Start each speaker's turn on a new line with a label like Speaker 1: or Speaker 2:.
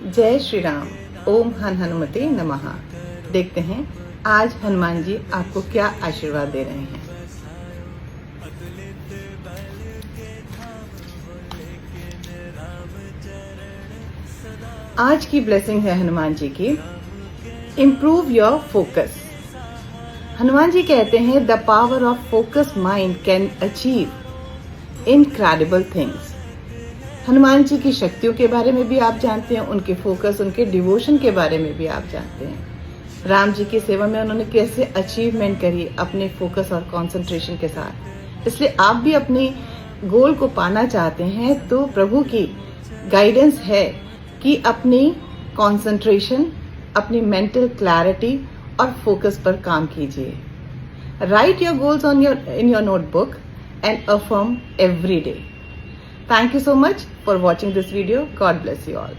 Speaker 1: जय श्री राम। ओम हनुमते नमः। देखते हैं आज हनुमान जी आपको क्या आशीर्वाद दे रहे हैं। आज की ब्लेसिंग है हनुमान जी की, improve your focus. Hanuman ji कहते हैं the power of focus mind can achieve incredible things. Hanuman ji की शक्तियों के बारे में भी आप जानते हैं, उनके फोकस, उनके डिवोशन के बारे में भी आप जानते हैं। राम जी की सेवा में उन्होंने कैसे अचीवमेंट करी अपने फोकस और कंसंट्रेशन के साथ। इसलिए आप भी अपने गोल को पाना चाहते हैं तो प्रभु की गाइडेंस है कि अपनी कंसंट्रेशन, अपनी मेंटल क्लैरिटी और फोकस पर काम कीजिए। Right your goals in your notebook and affirm every day. Thank you so much for watching this video. God bless you all.